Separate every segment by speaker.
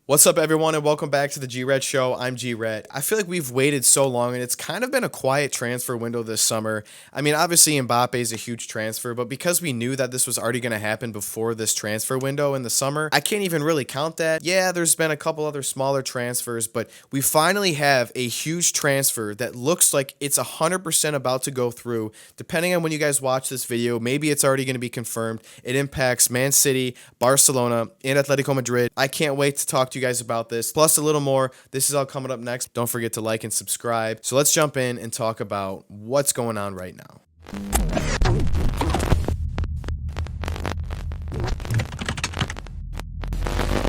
Speaker 1: What's up, everyone, and welcome back to the G-Red Show. I'm G-Red. I feel like we've waited so long, and it's kind of been a quiet transfer window this summer. I mean, obviously, Mbappe is a huge transfer, but because we knew that this was already going to happen before this transfer window in the summer, I can't even really count that. Yeah, there's been a couple other smaller transfers, but we finally have a huge transfer that looks like it's 100% about to go through. Depending on when you guys watch this video, maybe it's already going to be confirmed. It impacts Man City, Barcelona, and Atletico Madrid. I can't wait to talk to you guys about this, plus a little more. This is all coming up next. Don't forget to like and subscribe. So let's jump in and talk about what's going on right now.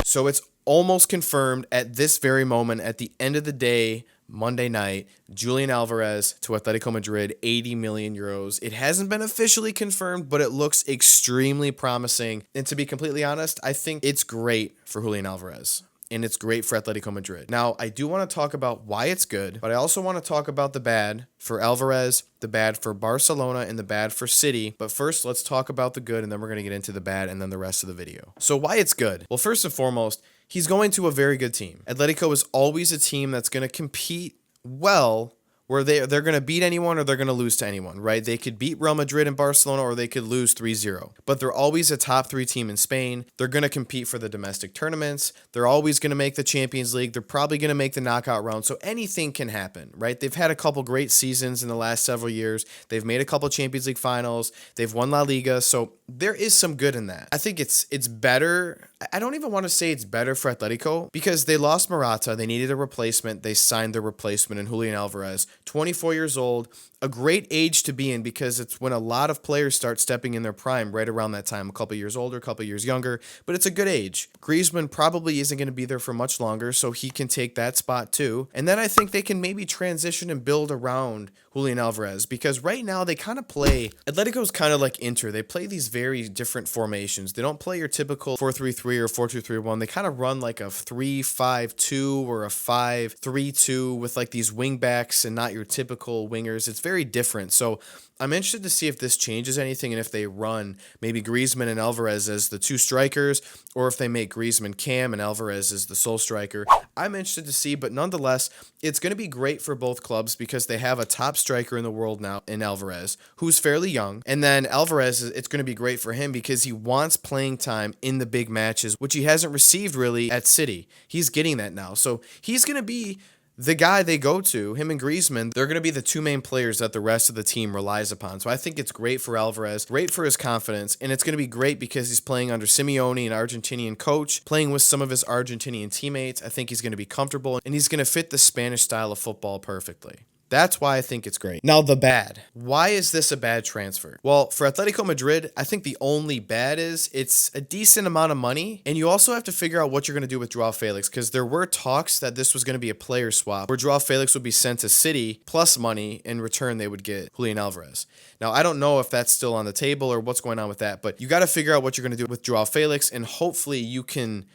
Speaker 1: So it's almost confirmed at this very moment, at the end of the day, Monday night, Julian Alvarez to Atletico Madrid, 80 million euros. It hasn't been officially confirmed, but it looks extremely promising. And to be completely honest, I think it's great for Julian Alvarez. And it's great for Atletico Madrid. Now, I do want to talk about why it's good, but I also want to talk about the bad for Alvarez, the bad for Barcelona, and the bad for City. But first, let's talk about the good, and then we're going to get into the bad and then the rest of the video. So why it's good? Well, first and foremost, he's going to a very good team. Atletico is always a team that's going to compete well, where they're going to beat anyone or they're going to lose to anyone, right? They could beat Real Madrid and Barcelona or they could lose 3-0. But they're always a top 3 team in Spain. They're going to compete for the domestic tournaments. They're always going to make the Champions League. They're probably going to make the knockout round. So anything can happen, right? They've had a couple great seasons in the last several years. They've made a couple Champions League finals. They've won La Liga. So there is some good in that. I think it's better. I don't even want to say it's better for Atletico because they lost Morata. They needed a replacement. They signed their replacement in Julian Alvarez, 24 years old, a great age to be in because it's when a lot of players start stepping in their prime right around that time, a couple years older, a couple years younger, but it's a good age. Griezmann probably isn't going to be there for much longer, so he can take that spot too. And then I think they can maybe transition and build around Julian Alvarez because right now they kind of play, Atletico's kind of like Inter. They play these very different formations. They don't play your typical 4-3-3 or 4-2-3-1. They kind of run like a 3-5-2 or a 5-3-2 with like these wing backs and not your typical wingers. It's very different. So I'm interested to see if this changes anything and if they run maybe Griezmann and Alvarez as the 2 strikers or if they make Griezmann Cam and Alvarez as the sole striker. I'm interested to see, but nonetheless, it's going to be great for both clubs because they have a top striker in the world now in Alvarez, who's fairly young. And then Alvarez, it's going to be great for him because he wants playing time in the big matches, which he hasn't received really at City. He's getting that now. So he's going to be the guy they go to, him and Griezmann, they're going to be the 2 main players that the rest of the team relies upon. So I think it's great for Alvarez, great for his confidence, and it's going to be great because he's playing under Simeone, an Argentinian coach, playing with some of his Argentinian teammates. I think he's going to be comfortable, and he's going to fit the Spanish style of football perfectly. That's why I think it's great. Now, the bad. Why is this a bad transfer? Well, for Atletico Madrid, I think the only bad is it's a decent amount of money, and you also have to figure out what you're going to do with Joao Felix, because there were talks that this was going to be a player swap, where Joao Felix would be sent to City, plus money, in return they would get Julian Alvarez. Now, I don't know if that's still on the table or what's going on with that, but you got to figure out what you're going to do with Joao Felix, and hopefully you can,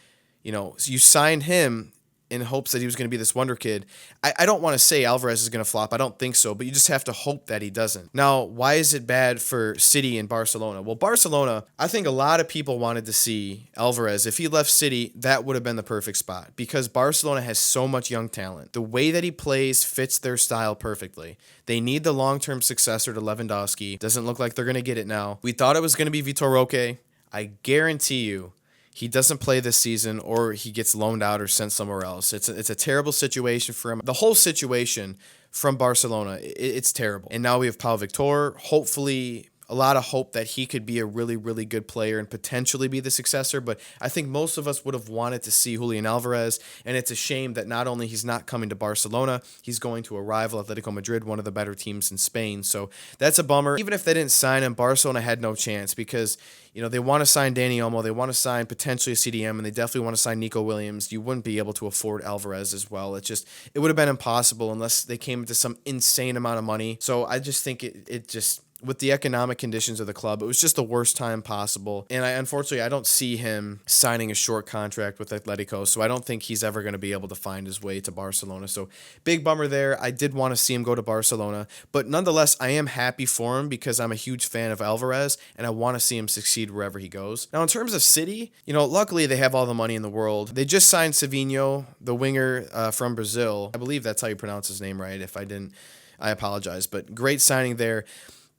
Speaker 1: you sign him in hopes that he was going to be this wonder kid. I don't want to say Alvarez is going to flop. I don't think so, but you just have to hope that he doesn't. Now, why is it bad for City and Barcelona? Well, Barcelona, I think a lot of people wanted to see Alvarez. If he left City, that would have been the perfect spot because Barcelona has so much young talent. The way that he plays fits their style perfectly. They need the long-term successor to Lewandowski. Doesn't look like they're going to get it now. We thought it was going to be Vitor Roque. I guarantee you, he doesn't play this season or he gets loaned out or sent somewhere else. It's a terrible situation for him. The whole situation from Barcelona, it's terrible. And now we have Pau Victor. Hopefully, a lot of hope that he could be a really, really good player and potentially be the successor. But I think most of us would have wanted to see Julian Alvarez. And it's a shame that not only he's not coming to Barcelona, he's going to a rival, Atletico Madrid, one of the better teams in Spain. So that's a bummer. Even if they didn't sign him, Barcelona had no chance because they want to sign Dani Olmo, they want to sign potentially a CDM, and they definitely want to sign Nico Williams. You wouldn't be able to afford Alvarez as well. It would have been impossible unless they came into some insane amount of money. So I just think it just with the economic conditions of the club, it was just the worst time possible. And unfortunately, I don't see him signing a short contract with Atletico, so I don't think he's ever going to be able to find his way to Barcelona. So big bummer there. I did want to see him go to Barcelona, but nonetheless, I am happy for him because I'm a huge fan of Alvarez, and I want to see him succeed wherever he goes. Now, in terms of City, luckily they have all the money in the world. They just signed Savinho, the winger from Brazil. I believe that's how you pronounce his name right. If I didn't, I apologize, but great signing there.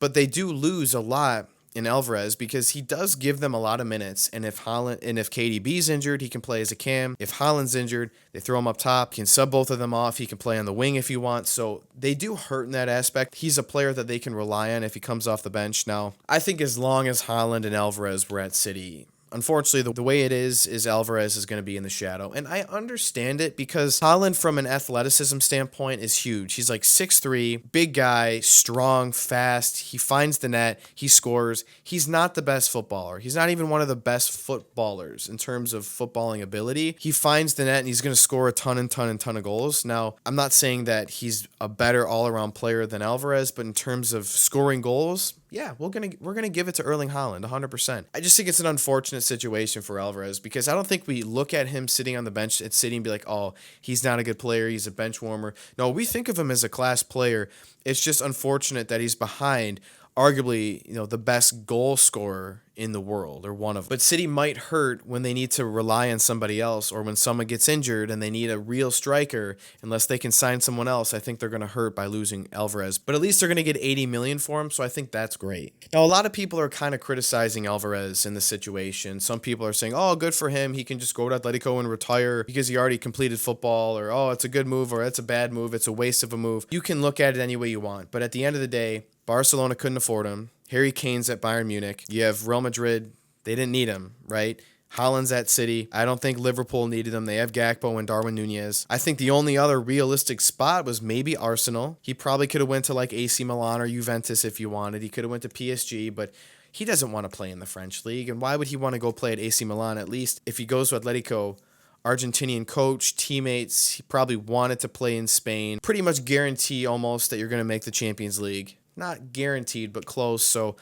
Speaker 1: But they do lose a lot in Alvarez because he does give them a lot of minutes. And if KDB's injured, he can play as a cam. If Haaland's injured, they throw him up top. He can sub both of them off. He can play on the wing if he wants. So they do hurt in that aspect. He's a player that they can rely on if he comes off the bench. Now, I think as long as Haaland and Alvarez were at City, unfortunately, the way it is Alvarez is going to be in the shadow. And I understand it because Haaland, from an athleticism standpoint, is huge. He's like 6'3", big guy, strong, fast. He finds the net. He scores. He's not the best footballer. He's not even one of the best footballers in terms of footballing ability. He finds the net, and he's going to score a ton of goals. Now, I'm not saying that he's a better all-around player than Alvarez, but in terms of scoring goals, yeah, we're gonna give it to Erling Haaland 100%. I just think it's an unfortunate situation for Alvarez because I don't think we look at him sitting on the bench at City and be like, oh, he's not a good player, he's a bench warmer. No, we think of him as a class player. It's just unfortunate that he's behind arguably, the best goal scorer in the world, or one of them. But City might hurt when they need to rely on somebody else, or when someone gets injured and they need a real striker. Unless they can sign someone else, I think they're going to hurt by losing Alvarez. But at least they're going to get 80 million for him, so I think that's great. Now, a lot of people are kind of criticizing Alvarez in this situation. Some people are saying, oh, good for him, he can just go to Atletico and retire because he already completed football, or oh, it's a good move, or it's a bad move, it's a waste of a move. You can look at it any way you want, but at the end of the day, Barcelona couldn't afford him. Harry Kane's at Bayern Munich. You have Real Madrid. They didn't need him, right? Haaland's at City. I don't think Liverpool needed him. They have Gakpo and Darwin Nunez. I think the only other realistic spot was maybe Arsenal. He probably could have went to like AC Milan or Juventus if you wanted. He could have went to PSG, but he doesn't want to play in the French league. And why would he want to go play at AC Milan? At least if he goes to Atletico, Argentinian coach, teammates, he probably wanted to play in Spain. Pretty much guarantee almost that you're going to make the Champions League. Not guaranteed, but close. So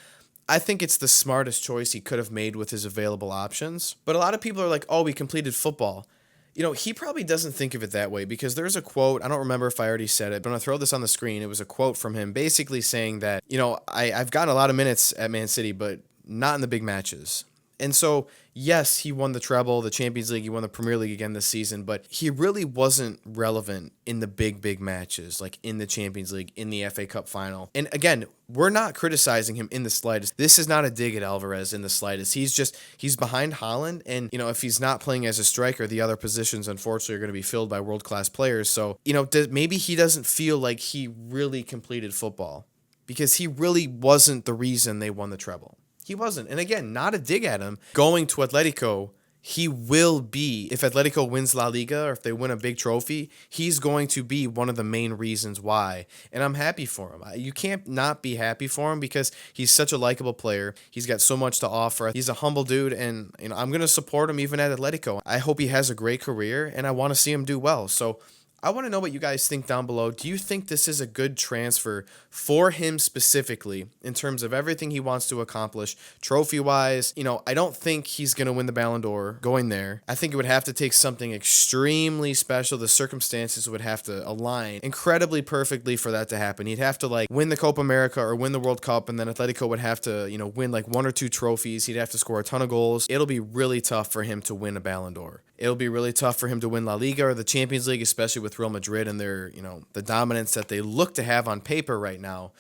Speaker 1: I think it's the smartest choice he could have made with his available options. But a lot of people are like, oh, we completed football. He probably doesn't think of it that way because there's a quote. I don't remember if I already said it, but I'm going to throw this on the screen. It was a quote from him basically saying that, I've gotten a lot of minutes at Man City, but not in the big matches. And so, yes, he won the treble, the Champions League, he won the Premier League again this season, but he really wasn't relevant in the big matches, like in the Champions League, in the FA Cup final. And again, we're not criticizing him in the slightest. This is not a dig at Alvarez in the slightest. He's behind Haaland, and, if he's not playing as a striker, the other positions, unfortunately, are going to be filled by world-class players. So, maybe he doesn't feel like he really completed football because he really wasn't the reason they won the treble. He wasn't. And again, not a dig at him. Going to Atletico, he will be, if Atletico wins La Liga or if they win a big trophy, he's going to be one of the main reasons why. And I'm happy for him. You can't not be happy for him because he's such a likable player. He's got so much to offer. He's a humble dude, and I'm going to support him even at Atletico. I hope he has a great career, and I want to see him do well. So I want to know what you guys think down below. Do you think this is a good transfer for him specifically in terms of everything he wants to accomplish trophy-wise? I don't think he's going to win the Ballon d'Or going there. I think it would have to take something extremely special. The circumstances would have to align incredibly perfectly for that to happen. He'd have to win the Copa America or win the World Cup, and then Atletico would have to, win one or two trophies. He'd have to score a ton of goals. It'll be really tough for him to win a Ballon d'Or. It'll be really tough for him to win La Liga or the Champions League, especially with Real Madrid and their, the dominance that they look to have on paper right now.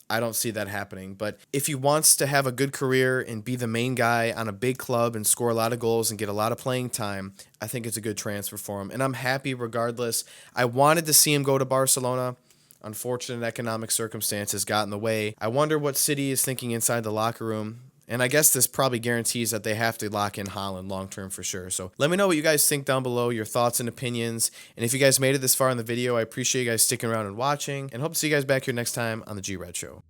Speaker 1: I don't see that happening. But if he wants to have a good career and be the main guy on a big club and score a lot of goals and get a lot of playing time, I think it's a good transfer for him. And I'm happy regardless. I wanted to see him go to Barcelona. Unfortunate economic circumstances got in the way. I wonder what City is thinking inside the locker room. And I guess this probably guarantees that they have to lock in Haaland long-term for sure. So let me know what you guys think down below, your thoughts and opinions. And if you guys made it this far in the video, I appreciate you guys sticking around and watching. And hope to see you guys back here next time on The G-Red Show.